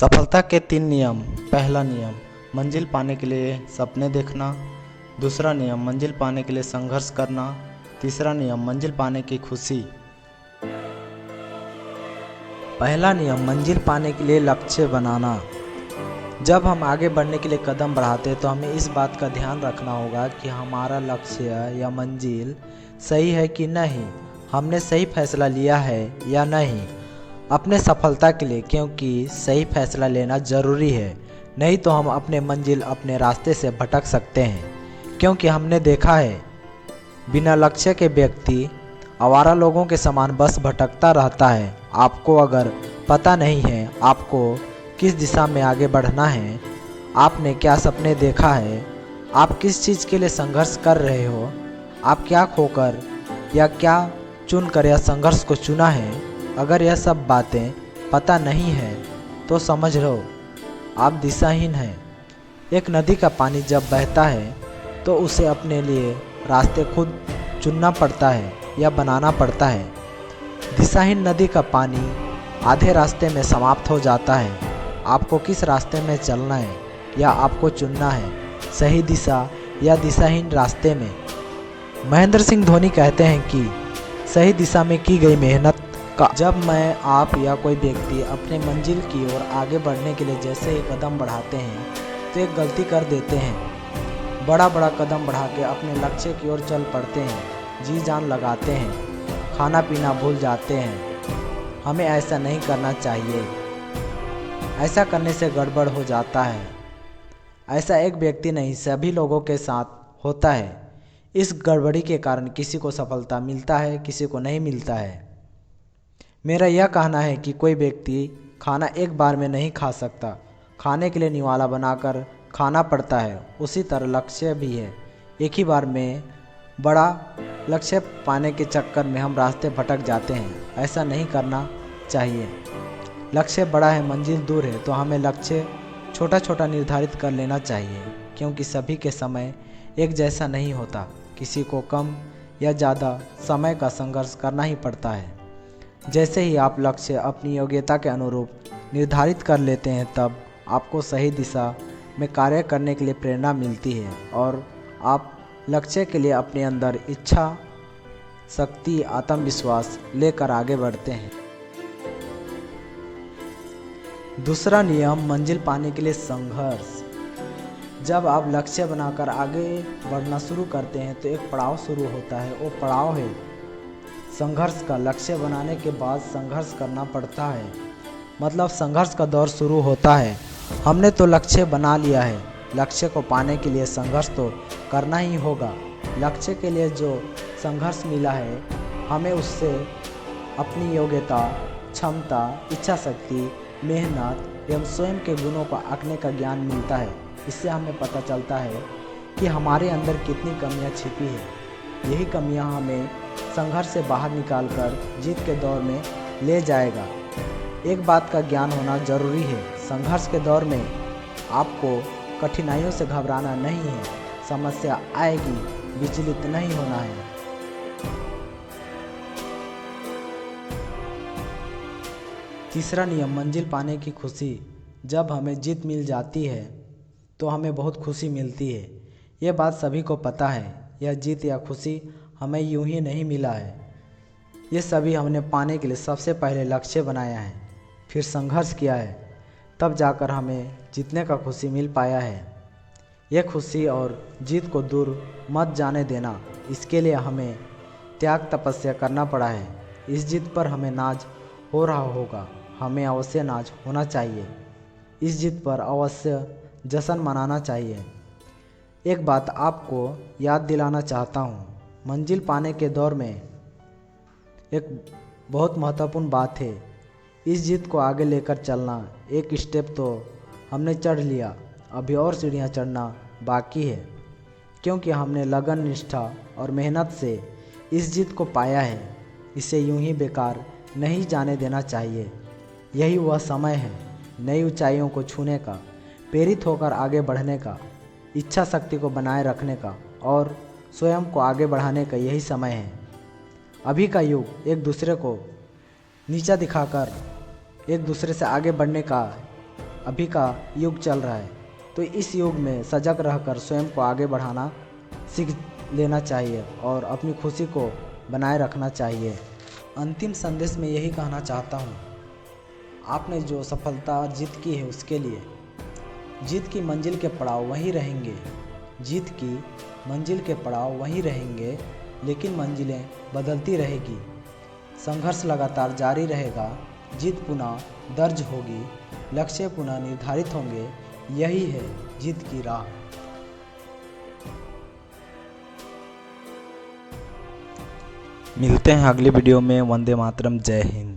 सफलता के 3 नियम। पहला नियम, मंजिल पाने के लिए सपने देखना। दूसरा नियम, मंजिल पाने के लिए संघर्ष करना। तीसरा नियम, मंजिल पाने की खुशी। पहला नियम, मंजिल पाने के लिए लक्ष्य बनाना। जब हम आगे बढ़ने के लिए कदम बढ़ाते हैं तो हमें इस बात का ध्यान रखना होगा कि हमारा लक्ष्य या मंजिल सही है कि नहीं, हमने सही फैसला लिया है या नहीं अपने सफलता के लिए, क्योंकि सही फैसला लेना ज़रूरी है। नहीं तो हम अपने मंजिल अपने रास्ते से भटक सकते हैं, क्योंकि हमने देखा है बिना लक्ष्य के व्यक्ति आवारा लोगों के समान बस भटकता रहता है। आपको अगर पता नहीं है आपको किस दिशा में आगे बढ़ना है, आपने क्या सपने देखा है, आप किस चीज़ के लिए संघर्ष कर रहे हो, आप क्या खोकर या क्या चुनकर यह संघर्ष को चुना है, अगर यह सब बातें पता नहीं है तो समझ लो आप दिशाहीन हैं। एक नदी का पानी जब बहता है तो उसे अपने लिए रास्ते खुद चुनना पड़ता है या बनाना पड़ता है। दिशाहीन नदी का पानी आधे रास्ते में समाप्त हो जाता है। आपको किस रास्ते में चलना है या आपको चुनना है, सही दिशा या दिशाहीन रास्ते में। महेंद्र सिंह धोनी कहते हैं कि सही दिशा में की गई मेहनत का। जब मैं, आप या कोई व्यक्ति अपने मंजिल की ओर आगे बढ़ने के लिए जैसे ही कदम बढ़ाते हैं तो एक गलती कर देते हैं। बड़ा कदम बढ़ा के अपने लक्ष्य की ओर चल पड़ते हैं, जी जान लगाते हैं, खाना पीना भूल जाते हैं। हमें ऐसा नहीं करना चाहिए। ऐसा करने से गड़बड़ हो जाता है। ऐसा एक व्यक्ति नहीं, सभी लोगों के साथ होता है। इस गड़बड़ी के कारण किसी को सफलता मिलता है, किसी को नहीं मिलता है। मेरा यह कहना है कि कोई व्यक्ति खाना एक बार में नहीं खा सकता, खाने के लिए निवाला बनाकर खाना पड़ता है। उसी तरह लक्ष्य भी है। एक ही बार में बड़ा लक्ष्य पाने के चक्कर में हम रास्ते भटक जाते हैं। ऐसा नहीं करना चाहिए। लक्ष्य बड़ा है, मंजिल दूर है, तो हमें लक्ष्य छोटा छोटा निर्धारित कर लेना चाहिए, क्योंकि सभी के समय एक जैसा नहीं होता। किसी को कम या ज़्यादा समय का संघर्ष करना ही पड़ता है। जैसे ही आप लक्ष्य अपनी योग्यता के अनुरूप निर्धारित कर लेते हैं, तब आपको सही दिशा में कार्य करने के लिए प्रेरणा मिलती है और आप लक्ष्य के लिए अपने अंदर इच्छा शक्ति, आत्मविश्वास लेकर आगे बढ़ते हैं। दूसरा नियम, मंजिल पाने के लिए संघर्ष। जब आप लक्ष्य बनाकर आगे बढ़ना शुरू करते हैं तो एक पड़ाव शुरू होता है। वो पड़ाव है संघर्ष का। लक्ष्य बनाने के बाद संघर्ष करना पड़ता है, मतलब संघर्ष का दौर शुरू होता है। हमने तो लक्ष्य बना लिया है, लक्ष्य को पाने के लिए संघर्ष तो करना ही होगा। लक्ष्य के लिए जो संघर्ष मिला है, हमें उससे अपनी योग्यता, क्षमता, इच्छा शक्ति, मेहनत एवं स्वयं के गुणों को आंकने का ज्ञान मिलता है। इससे हमें पता चलता है कि हमारे अंदर कितनी कमियां छिपी है। यही कमियां हमें संघर्ष से बाहर निकालकर जीत के दौर में ले जाएगा। एक बात का ज्ञान होना जरूरी है, संघर्ष के दौर में आपको कठिनाइयों से घबराना नहीं है। समस्या आएगी, विचलित नहीं होना है। तीसरा नियम, मंजिल पाने की खुशी। जब हमें जीत मिल जाती है तो हमें बहुत खुशी मिलती है। ये बात सभी को पता है। यह जीत या खुशी हमें यूं ही नहीं मिला है। ये सभी हमने पाने के लिए सबसे पहले लक्ष्य बनाया है, फिर संघर्ष किया है, तब जाकर हमें जीतने का खुशी मिल पाया है। ये खुशी और जीत को दूर मत जाने देना। इसके लिए हमें त्याग तपस्या करना पड़ा है। इस जीत पर हमें नाज हो रहा होगा, हमें अवश्य नाज होना चाहिए। इस जीत पर अवश्य जश्न मनाना चाहिए। एक बात आपको याद दिलाना चाहता हूँ, मंजिल पाने के दौर में एक बहुत महत्वपूर्ण बात है, इस जीत को आगे लेकर चलना। एक स्टेप तो हमने चढ़ लिया, अभी और सीढ़ियाँ चढ़ना बाकी है, क्योंकि हमने लगन, निष्ठा और मेहनत से इस जीत को पाया है। इसे यूं ही बेकार नहीं जाने देना चाहिए। यही वह समय है नई ऊंचाइयों को छूने का, प्रेरित होकर आगे बढ़ने का, इच्छा शक्ति को बनाए रखने का और स्वयं को आगे बढ़ाने का। यही समय है। अभी का युग एक दूसरे को नीचा दिखाकर एक दूसरे से आगे बढ़ने का अभी का युग चल रहा है, तो इस युग में सजग रहकर स्वयं को आगे बढ़ाना सीख लेना चाहिए और अपनी खुशी को बनाए रखना चाहिए। अंतिम संदेश में यही कहना चाहता हूँ, आपने जो सफलता और जीत की है उसके लिए जीत की मंजिल के पड़ाव वहीं रहेंगे, जीत की मंजिल के पड़ाव वहीं रहेंगे, लेकिन मंजिलें बदलती रहेगी। संघर्ष लगातार जारी रहेगा, जीत पुनः दर्ज होगी, लक्ष्य पुनः निर्धारित होंगे। यही है जीत की राह। मिलते हैं अगली वीडियो में। वंदे मातरम। जय हिंद।